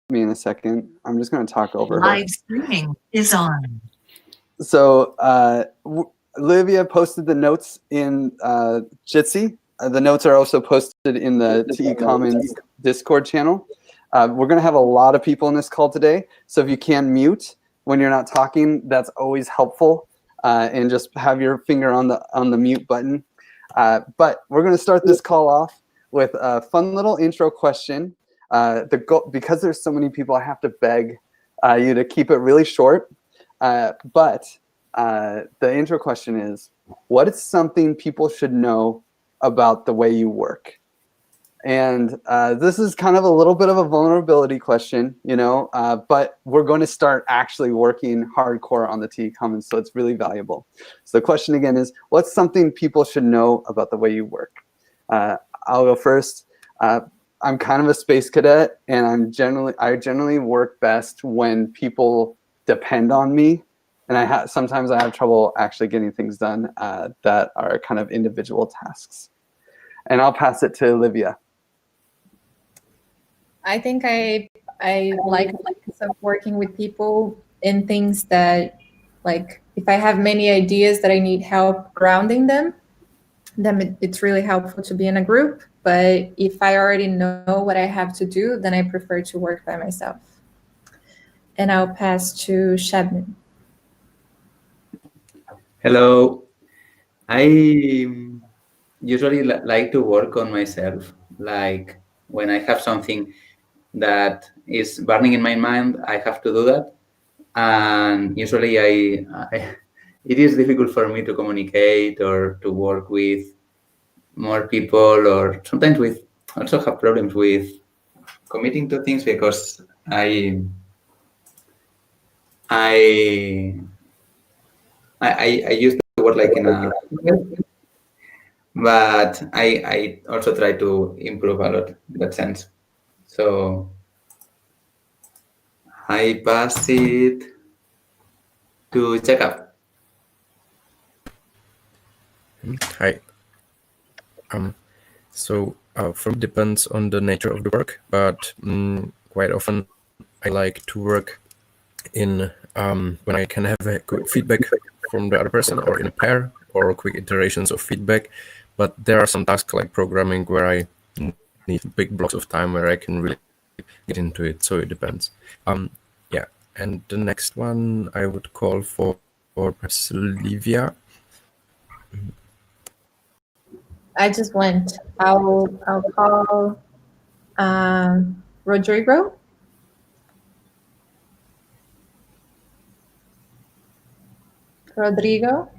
me in a second. I'm just going to talk over her. Live streaming is on. So Olivia posted the notes in Jitsi. The notes are also posted in the TE Commons Discord channel. We're going to have a lot of people in this call today. So if you can mute when you're not talking, that's always helpful. And just have your finger on the mute button. But we're going to start this call off with a fun little intro question. Because there's so many people, I have to beg you to keep it really short. But the intro question is, what is something people should know about the way you work? And this is kind of a little bit of a vulnerability question, but we're going to start actually working hardcore on the TE Commons, so it's really valuable. So the question again is, what's something people should know about the way you work? I'll go first. I'm kind of a space cadet, and I generally work best when people depend on me, and sometimes I have trouble actually getting things done that are kind of individual tasks. And I'll pass it to Olivia. I think I like working with people in things that, like, if I have many ideas that I need help grounding them, then it's really helpful to be in a group. But if I already know what I have to do, then I prefer to work by myself. And I'll pass to Shabnam. Hello. I usually like to work on myself. Like when I have something that is burning in my mind, I have to do that. And usually it is difficult for me to communicate or to work with more people, or sometimes also have problems with committing to things because I used to work like in a, but I also try to improve a lot in that sense. So I pass it to KickOff. Hi. So from depends on the nature of the work, but quite often I like to work in when I can have a quick feedback from the other person, or in a pair, or quick iterations of feedback. But there are some tasks like programming where I need big blocks of time where I can really get into it. So it depends. Yeah. And the next one I would call for perhaps Olivia. I just went. I'll call Rodrigo. Rodrigo.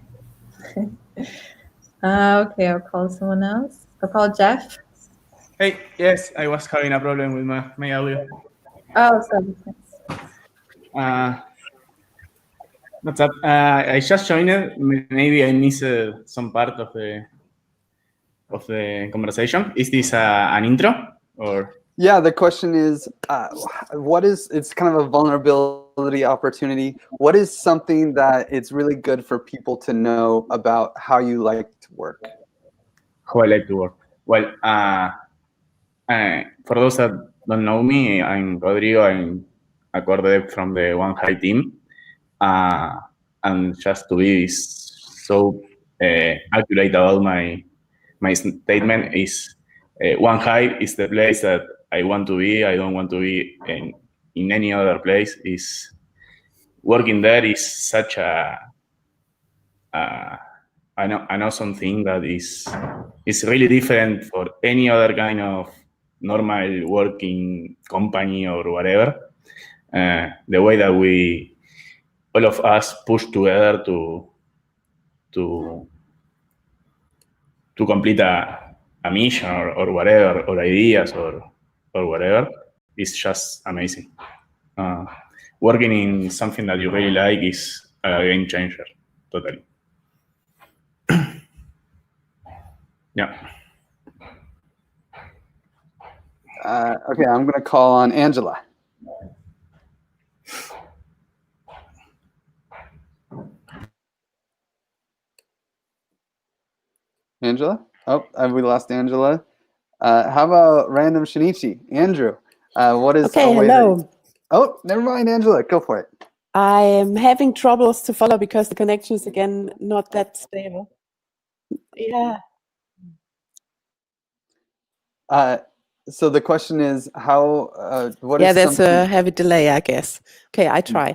Okay, I'll call someone else. I'll call Jeff. Hey, yes, I was having a problem with my audio. Oh, sorry. What's up? I just joined it. Maybe I missed some part of the conversation. Is this an intro or? Yeah, the question is, it's kind of a vulnerability opportunity. What is something that it's really good for people to know about how you like to work? How I like to work. Well, for those that don't know me, I'm Rodrigo. I'm a core dev from the One High team. And just to be so accurate about my statement is One High is the place that I want to be. I don't want to be in any other place. Is working there is such an awesome thing that is really different for any other kind of normal working company or whatever. The way that all of us push together to complete a mission or whatever, or ideas or whatever, is just amazing. Working in something that you really like is a game changer, totally. Yeah. Okay, I'm going to call on Angela. Angela? Oh, we lost Angela. How about random Shinichi? Andrew, what is okay, hello. Oh, never mind, Angela. Go for it. I am having troubles to follow because the connection is again not that stable. Yeah. So the question is how, what Yeah, is there's something... a heavy delay, I guess. Okay, I try.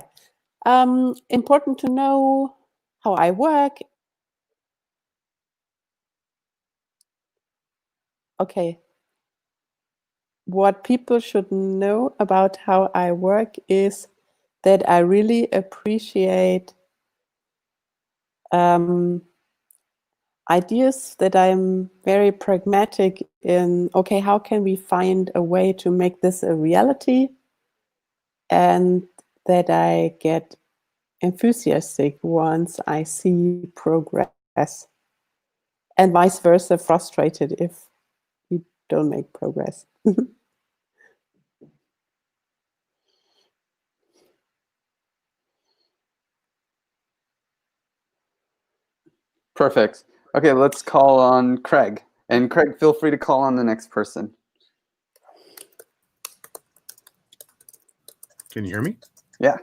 Important to know how I work. Okay. What people should know about how I work is that I really appreciate ideas, that I'm very pragmatic in, okay, how can we find a way to make this a reality? And that I get enthusiastic once I see progress. And vice versa, frustrated if you don't make progress. Perfect. Okay, let's call on Craig. And Craig, feel free to call on the next person. Can you hear me? Yeah.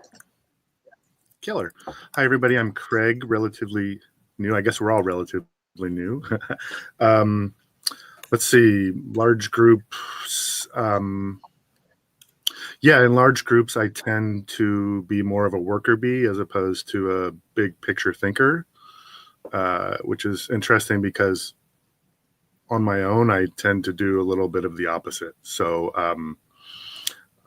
Killer. Hi, everybody. I'm Craig, relatively new. I guess we're all relatively new. Let's see, large groups. Yeah, in large groups, I tend to be more of a worker bee as opposed to a big picture thinker, which is interesting because on my own, I tend to do a little bit of the opposite. So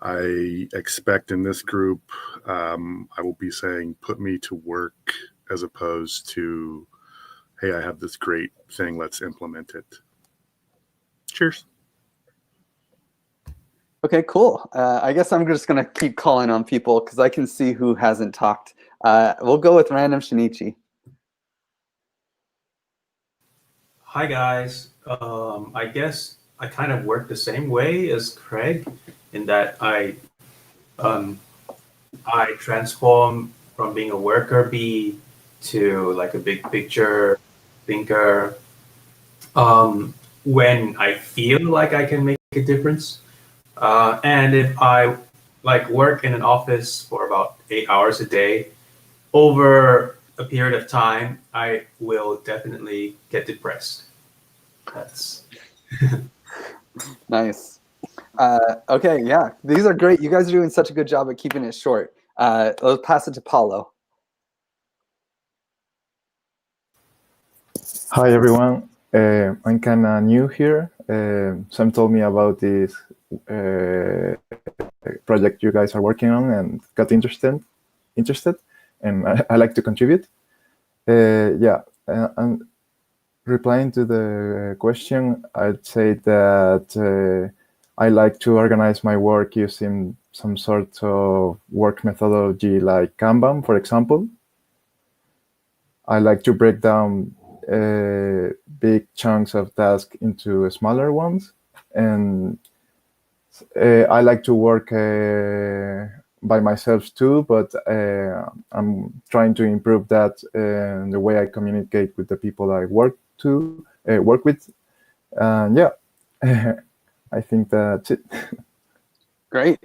I expect in this group, I will be saying, put me to work as opposed to, hey, I have this great thing, let's implement it. Cheers. Okay, cool. I guess I'm just going to keep calling on people because I can see who hasn't talked. We'll go with Random Shinichi. Hi guys. I guess I kind of work the same way as Craig in that I transform from being a worker bee to like a big picture thinker when I feel like I can make a difference. And if I like work in an office for about 8 hours a day, over a period of time, I will definitely get depressed. That's Nice. Okay, yeah, these are great. You guys are doing such a good job at keeping it short. Let's pass it to Paulo. Hi everyone, I'm kind of new here. Sam told me about this project you guys are working on and got interested, and I like to contribute. Yeah, and replying to the question, I'd say that I like to organize my work using some sort of work methodology like Kanban, for example. I like to break down big chunks of tasks into smaller ones, and I like to work by myself too, but I'm trying to improve that the way I communicate with the people I work with. And yeah, I think that's it. Great.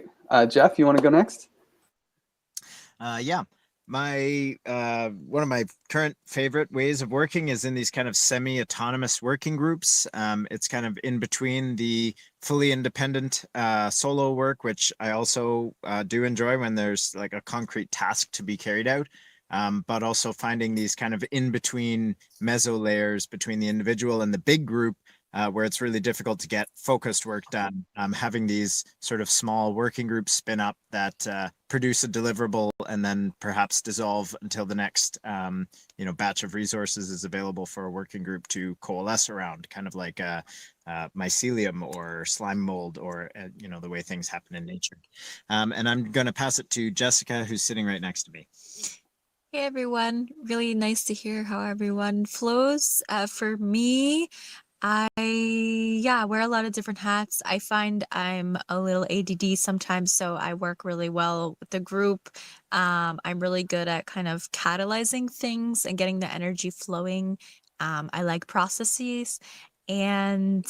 Jeff, you want to go next? Yeah. My one of my current favorite ways of working is in these kind of semi-autonomous working groups. It's kind of in between the fully independent solo work, which I also do enjoy when there's like a concrete task to be carried out, but also finding these kind of in-between meso layers between the individual and the big group, where it's really difficult to get focused work done. Having these sort of small working groups spin up that produce a deliverable and then perhaps dissolve until the next batch of resources is available for a working group to coalesce around, kind of like a mycelium or slime mold, or the way things happen in nature. And I'm going to pass it to Jessica, who's sitting right next to me. Hey everyone, really nice to hear how everyone flows. For me, I wear a lot of different hats. I find I'm a little ADD sometimes, so I work really well with the group. I'm really good at kind of catalyzing things and getting the energy flowing. I like processes, and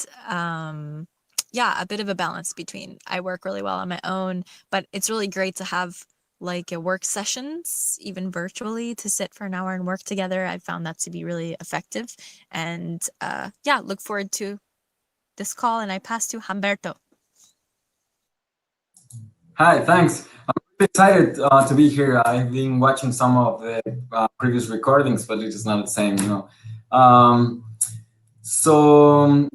yeah, a bit of a balance between I work really well on my own, but it's really great to have like work sessions, even virtually, to sit for an hour and work together. I found that to be really effective. And yeah, look forward to this call, and I pass to Humberto. Hi, thanks. I'm really excited to be here. I've been watching some of the previous recordings, but it is not the same, you know. So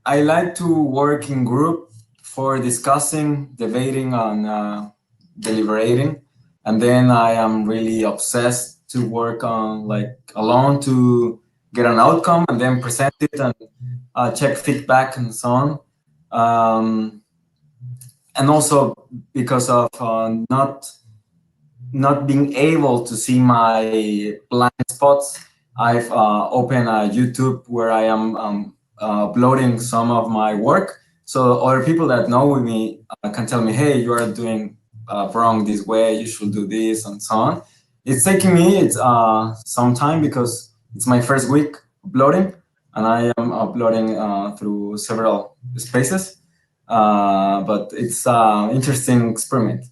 I like to work in group for discussing, debating on deliberating. And then I am really obsessed to work on like alone to get an outcome and then present it and check feedback and so on. And also because of not being able to see my blind spots, I've opened a YouTube where I am uploading some of my work. So other people that know me can tell me, hey, you are doing wrong this way, you should do this, and so on. It's taking me some time because it's my first week uploading, and I am uploading through several spaces. But it's an interesting experiment.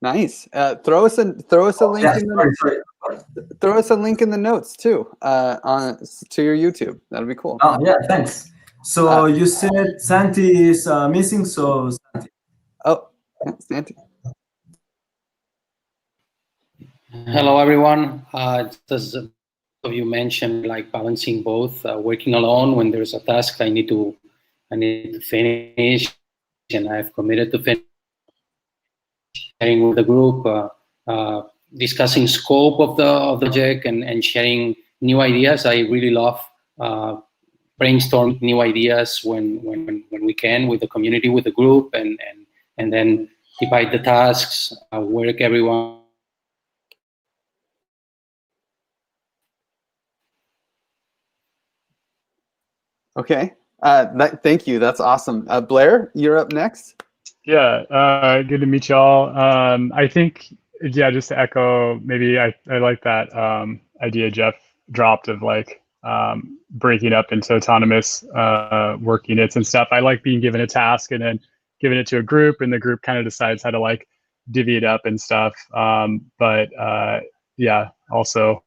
Nice. Throw us a link Yeah, in the throw us a link in the notes too to your YouTube. That'll be cool. Oh yeah, thanks. So you said Santi is missing, so Santi. Oh, yeah, Santi. Hello, everyone. As of you mentioned, like balancing both, working alone when there's a task I need to finish, and I've committed to finish. Sharing with the group, discussing scope of the project, and sharing new ideas. I really love brainstorm new ideas when we can with the community, with the group, and then divide the tasks, work everyone. Okay. Thank you. That's awesome. Blair, you're up next. Yeah, good to meet y'all. I think, yeah, just to echo, maybe I like that idea Jeff dropped of like breaking up into autonomous work units and stuff. I like being given a task and then giving it to a group, and the group kind of decides how to like divvy it up and stuff. But yeah, also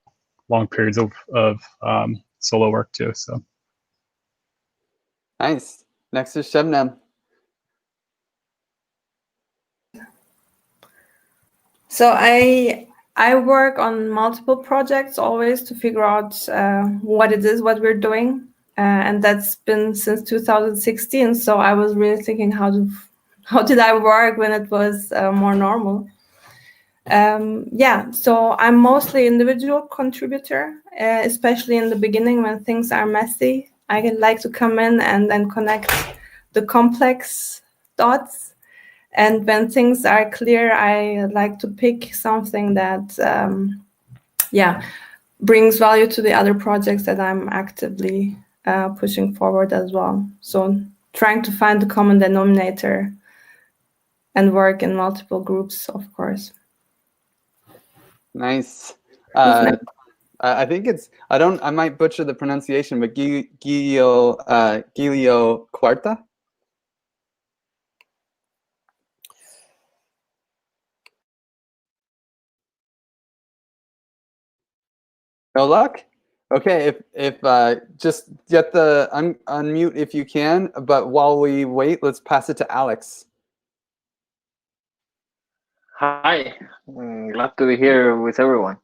long periods of solo work too. So nice. Next is Shebnem. So I work on multiple projects always to figure out what it is what we're doing, and that's been since 2016. So I was really thinking how did I work when it was more normal. Yeah, so I'm mostly individual contributor, especially in the beginning when things are messy. I like to come in and then connect the complex dots. And when things are clear, I like to pick something that, yeah, brings value to the other projects that I'm actively pushing forward as well. So trying to find the common denominator and work in multiple groups, of course. Nice. I think it's, I might butcher the pronunciation, but Gilio Cuarta? No luck? Okay, if just get the unmute if you can, but while we wait, let's pass it to Alex. Hi, glad to be here with everyone.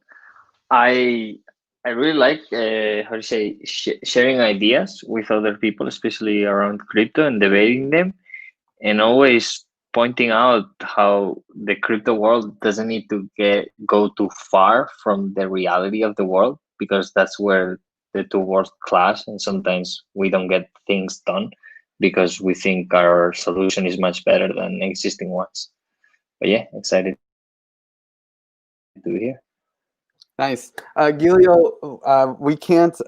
I really like how to say sharing ideas with other people, especially around crypto, and debating them, and always pointing out how the crypto world doesn't need to go too far from the reality of the world, because that's where the two worlds clash, and sometimes we don't get things done because we think our solution is much better than existing ones. But yeah, excited to be here. Nice. Gilio, we can't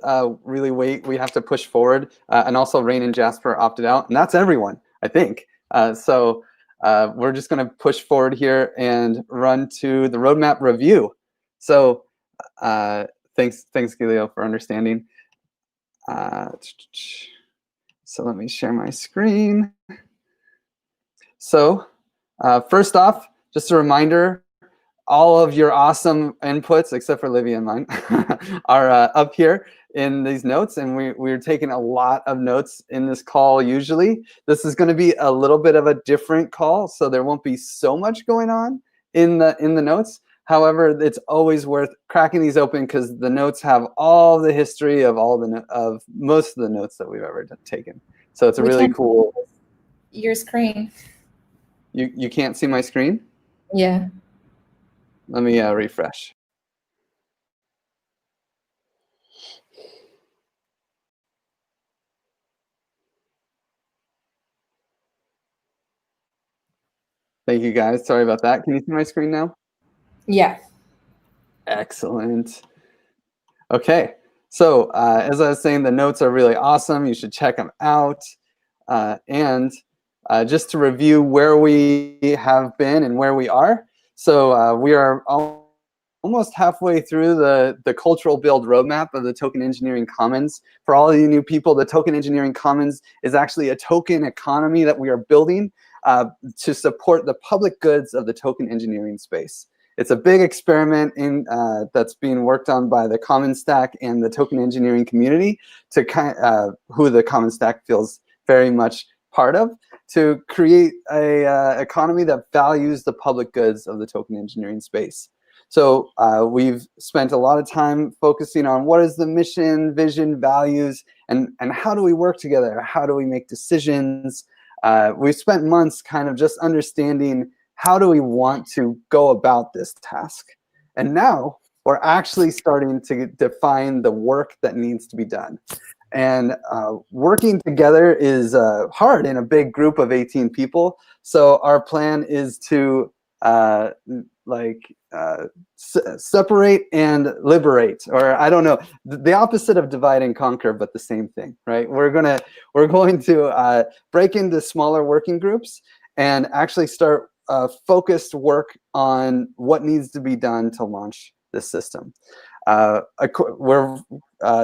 really wait. We have to push forward. And also Rain and Jasper opted out, and that's everyone, I think. So we're just going to push forward here and run to the roadmap review. So thanks, Gilio, for understanding. So let me share my screen. So first off, just a reminder, all of your awesome inputs, except for Livia and mine, are up here in these notes, and we're taking a lot of notes in this call usually. This is going to be a little bit of a different call, so there won't be so much going on in the notes. However, it's always worth cracking these open because the notes have all the history of most of the notes that we've ever taken. So it's a really cool. Your screen. You can't see my screen? Yeah. Let me refresh. Thank you guys. Sorry about that. Can you see my screen now? Yeah. Excellent. Okay. So as I was saying, the notes are really awesome. You should check them out. And just to review where we have been and where we are. So we are almost halfway through the cultural build roadmap of the Token Engineering Commons. For all of you new people, the Token Engineering Commons is actually a token economy that we are building to support the public goods of the token engineering space. It's a big experiment that's being worked on by the Commons Stack and the token engineering community, to who the Commons Stack feels very much part of, to create a economy that values the public goods of the token engineering space. So we've spent a lot of time focusing on what is the mission, vision, values, and how do we work together? How do we make decisions? We've spent months kind of just understanding how do we want to go about this task. And now we're actually starting to define the work that needs to be done. And working together is hard in a big group of 18 people. So our plan is to separate and liberate, or I don't know, the opposite of divide and conquer, but the same thing, right? We're going to break into smaller working groups and actually start focused work on what needs to be done to launch this system.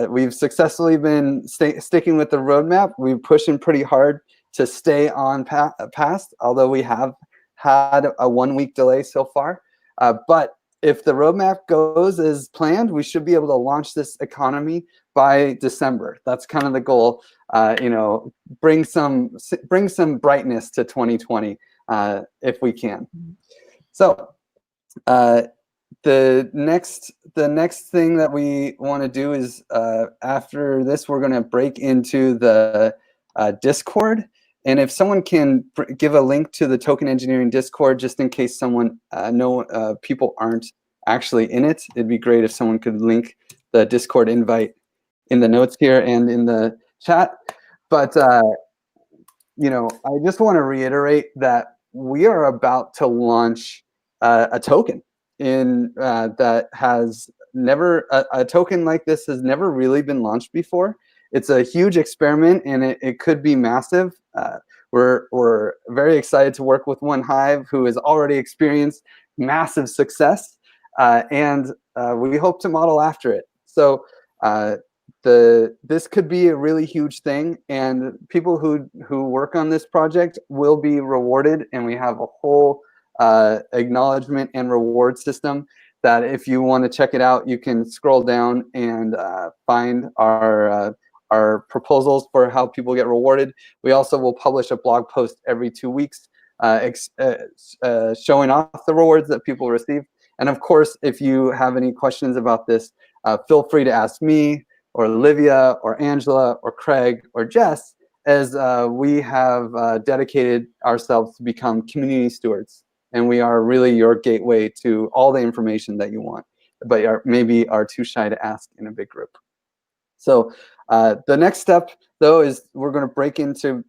We've successfully been sticking with the roadmap. We're pushing pretty hard to stay on past, although we have had a 1 week delay so far. But if the roadmap goes as planned, we should be able to launch this economy by December. That's kind of the goal. Bring some brightness to 2020 if we can. So the next thing that we want to do is after this, we're going to break into the Discord. And if someone can give a link to the Token Engineering Discord, just in case people aren't actually in it, it'd be great if someone could link the Discord invite in the notes here and in the chat. But I just want to reiterate that we are about to launch a token that has never, a token like this has never really been launched before. It's a huge experiment, and it could be massive. We're very excited to work with One Hive, who has already experienced massive success, and we hope to model after it. So this could be a really huge thing, and people who work on this project will be rewarded, and we have a whole acknowledgement and reward system that if you want to check it out, you can scroll down and find our proposals for how people get rewarded. We also will publish a blog post every 2 weeks showing off the rewards that people receive. And of course, if you have any questions about this, feel free to ask me or Olivia or Angela or Craig or Jess, as we have dedicated ourselves to become community stewards. And we are really your gateway to all the information that you want, but maybe are too shy to ask in a big group. So the next step, though, is we're going to break into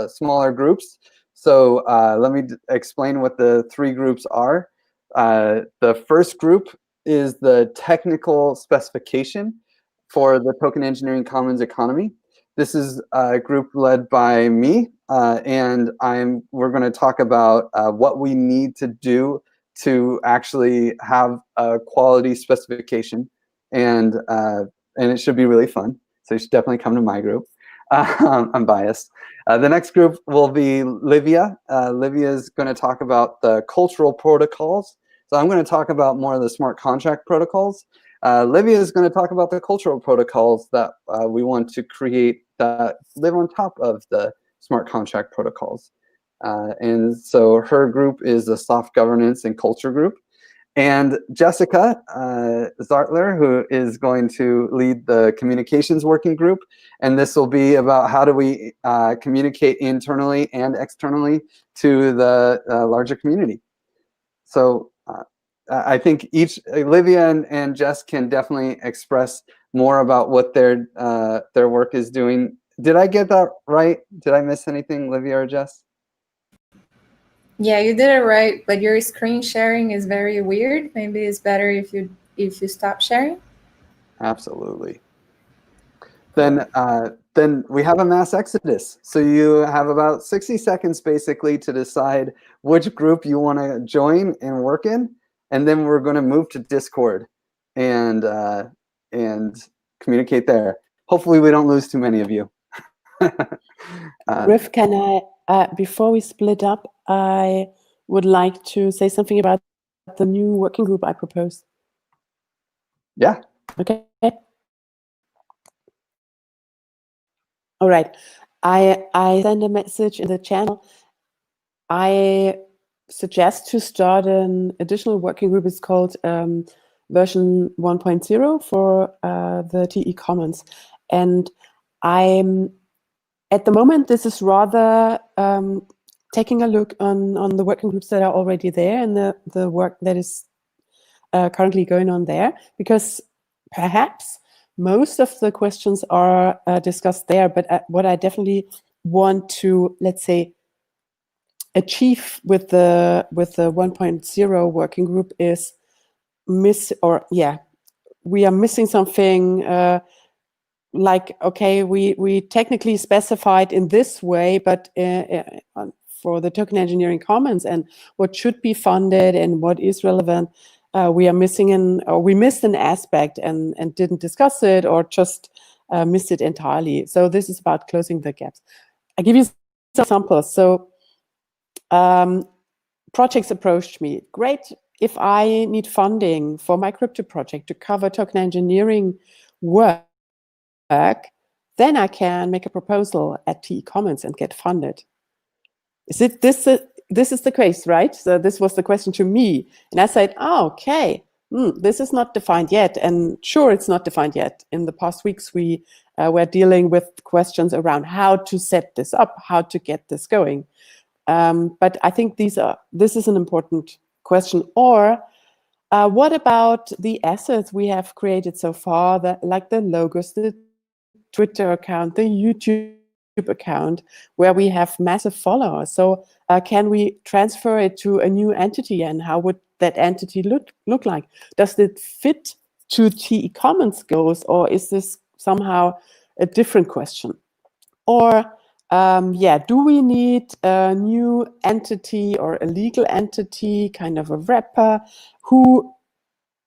smaller groups. So let me explain what the 3 groups are. The first group is the technical specification for the Token Engineering Commons economy. This is a group led by me, and we're going to talk about what we need to do to actually have a quality specification, and it should be really fun. So you should definitely come to my group. I'm biased. The next group will be Livia. Livia is going to talk about the cultural protocols. So I'm going to talk about more of the smart contract protocols. Livia is going to talk about the cultural protocols that we want to create that live on top of the smart contract protocols. And so her group is the soft governance and culture group. And Jessica Zartler, who is going to lead the communications working group. And this will be about how do we communicate internally and externally to the larger community. So I think each, Olivia and Jess can definitely express more about what their work is doing. Did I get that right? Did I miss anything, Olivia or Jess? Yeah, you did it right, but your screen sharing is very weird. Maybe it's better if you stop sharing. Absolutely. Then we have a mass exodus. So you have about 60 seconds basically to decide which group you want to join and work in, and then we're going to move to Discord and communicate there. Hopefully, we don't lose too many of you. Riff, can I, before we split up, I would like to say something about the new working group I proposed. Yeah. Okay. All right. I send a message in the channel. I suggest to start an additional working group. It's called version 1.0 for the TE Commons. And I'm at the moment, this is rather taking a look on the working groups that are already there and the work that is currently going on there, because perhaps most of the questions are discussed there, but what I definitely want to, let's say, achieve with the 1.0 working group is we are missing something. Like, okay, we technically specified in this way, but for the token engineering commons and what should be funded and what is relevant, we are missing we missed an aspect and didn't discuss it, or just missed it entirely. So this is about closing the gaps. I give you some examples. So projects approached me. Great, if I need funding for my crypto project to cover token engineering work, then I can make a proposal at TE Commons and get funded. Is it this is the case, right? So this was the question to me. And I said, oh, okay, this is not defined yet. And sure, it's not defined yet. In the past weeks, we were dealing with questions around how to set this up, how to get this going. But I think this is an important question. Or what about the assets we have created so far, like the logos, the Twitter account, the YouTube account, where we have massive followers? So can we transfer it to a new entity, and how would that entity look like? Does it fit to TE Commons goals, or is this somehow a different question? Or do we need a new entity or a legal entity, kind of a wrapper?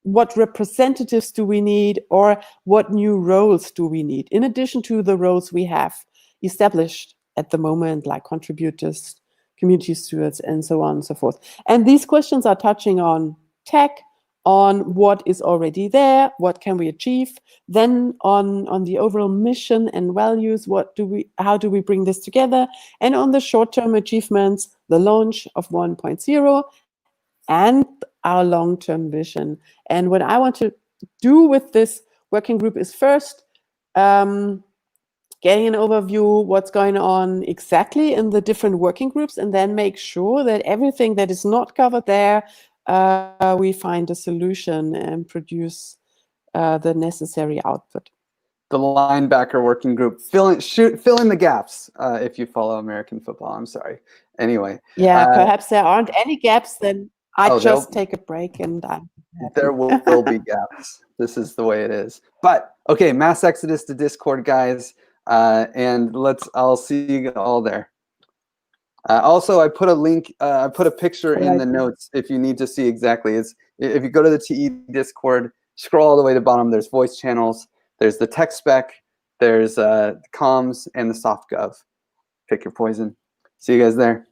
What representatives do we need, or what new roles do we need, in addition to the roles we have established at the moment, like contributors, community stewards, and so on and so forth? And these questions are touching on tech, on what is already there, what can we achieve, then on the overall mission and values, how do we bring this together, and on the short-term achievements, the launch of 1.0, and our long-term vision. And what I want to do with this working group is first getting an overview what's going on exactly in the different working groups, and then make sure that everything that is not covered there, we find a solution and produce the necessary output. The linebacker working group, fill in the gaps if you follow American football. I'm sorry. Anyway. Yeah, perhaps there aren't any gaps, then I just take a break and there will be gaps. This is the way it is. But okay, mass exodus to Discord, guys, and I'll see you all there. Also, I put a link. I put a picture in the notes if you need to see exactly. If you go to the TE Discord, scroll all the way to the bottom. There's voice channels. There's the tech spec. there's comms, and the soft gov. Pick your poison. See you guys there.